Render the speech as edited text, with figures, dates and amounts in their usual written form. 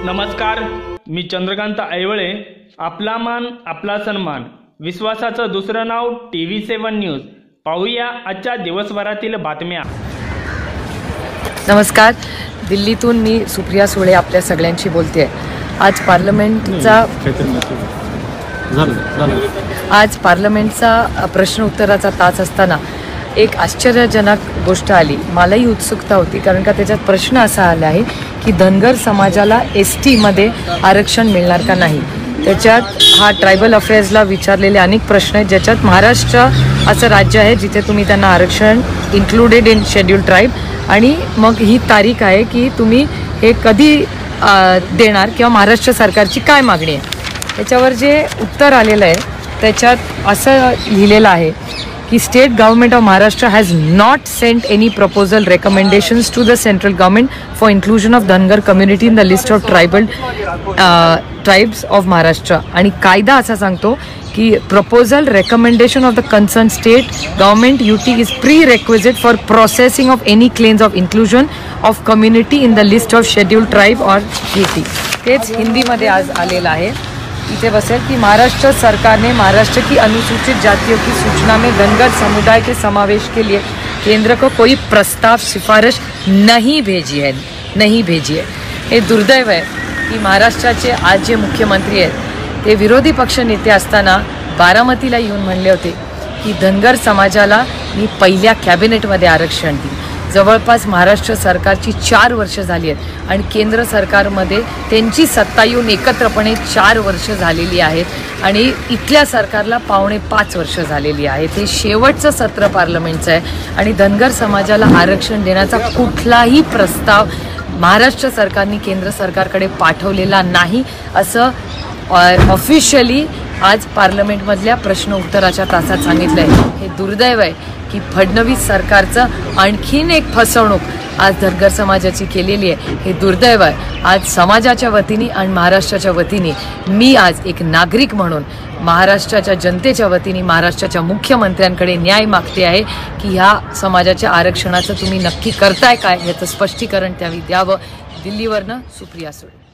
नमस्कार, मी चंद्रकांत ऐवळे. आपला मान आपला सन्मान, विश्वासाचं दुसरं नाव TV7 न्यूज. पाहूया आजच्या दिवसभरातील बातम्या. नमस्कार, दिल्लीतून मी सुप्रिया सुळे आपल्या सगळ्यांशी बोलते. आज पार्लमेंटचा प्रश्न उत्तराचा तास असताना एक आश्चर्यजनक गोष्ट आली. मलाही उत्सुकता होती, कारण का त्याच्यात प्रश्न असा आला आहे की धनगर समाजाला ST मध्ये आरक्षण मिळणार का नाही. त्याच्यात हा ट्रायबल अफेअर्सला विचारलेले अनेक प्रश्न आहेत, ज्याच्यात महाराष्ट्र असं राज्य आहे जिथे तुम्ही त्यांना आरक्षण इन्क्लुडेड इन शेड्यूल ट्राईब, आणि मग ही तारीख आहे की तुम्ही हे कधी देणार किंवा महाराष्ट्र सरकारची काय मागणी आहे. त्याच्यावर जे उत्तर आलेलं आहे त्याच्यात असं लिहिलेलं आहे की state government of Maharashtra has not sent any proposal recommendations to the central government for inclusion of Dhangar community in the list of tribes of Maharashtra. आणि कायदा असा सांगतो की proposal recommendation of the concern state government UT is prerequisite for processing of any claims of inclusion of community in the list of schedule tribe और GT. तेच हिंदीमध्ये आज आलेलं आहे. इथे बसेल कि महाराष्ट्र सरकार ने महाराष्ट्र की अनुसूचित जातियों की सूचना में धनगर समुदाय के समावेश के लिए केंद्र को कोई प्रस्ताव सिफारिश नहीं भेजी है. हे दुर्दैव आहे की महाराष्ट्राचे आज जे मुख्यमंत्री आहेत ते विरोधी पक्ष नेते असताना बारामतीला येऊन म्हणले होते की धनगर समाजाला मी पहिल्या कॅबिनेटमध्ये आरक्षण देईन. जवळपास महाराष्ट्र सरकारची 4 वर्ष झाली आहेत आणि केंद्र सरकारमध्ये त्यांची सत्ता येऊन एकत्रपणे 4 वर्ष झालेली आहेत आणि इथल्या सरकारला 4.5 वर्ष झालेली आहेत. हे शेवटचं सत्र पार्लमेंटचं आहे आणि धनगर समाजाला आरक्षण देण्याचा कुठलाही प्रस्ताव महाराष्ट्र सरकारने केंद्र सरकारकडे पाठवलेला नाही, असं ऑफिशियली आज पार्लमेंटमधल्या प्रश्न उत्तराच्या तासात सांगितलं आहे. हे दुर्दैव आहे की फडणवीस सरकारचं आणखीन एक फसवणूक आज धनगर समाजाची केलेली आहे. हे दुर्दैव आहे. आज समाजाच्या वतीने आणि महाराष्ट्राच्या वतीने मी आज एक नागरिक म्हणून महाराष्ट्राच्या जनतेच्या वतीने महाराष्ट्राच्या मुख्यमंत्र्यांकडे न्याय मागते आहे की ह्या समाजाच्या आरक्षणाचं तुम्ही नक्की करताय काय याचं स्पष्टीकरण त्यावेळी द्यावं. दिल्लीवरनं सुप्रिया सुळे.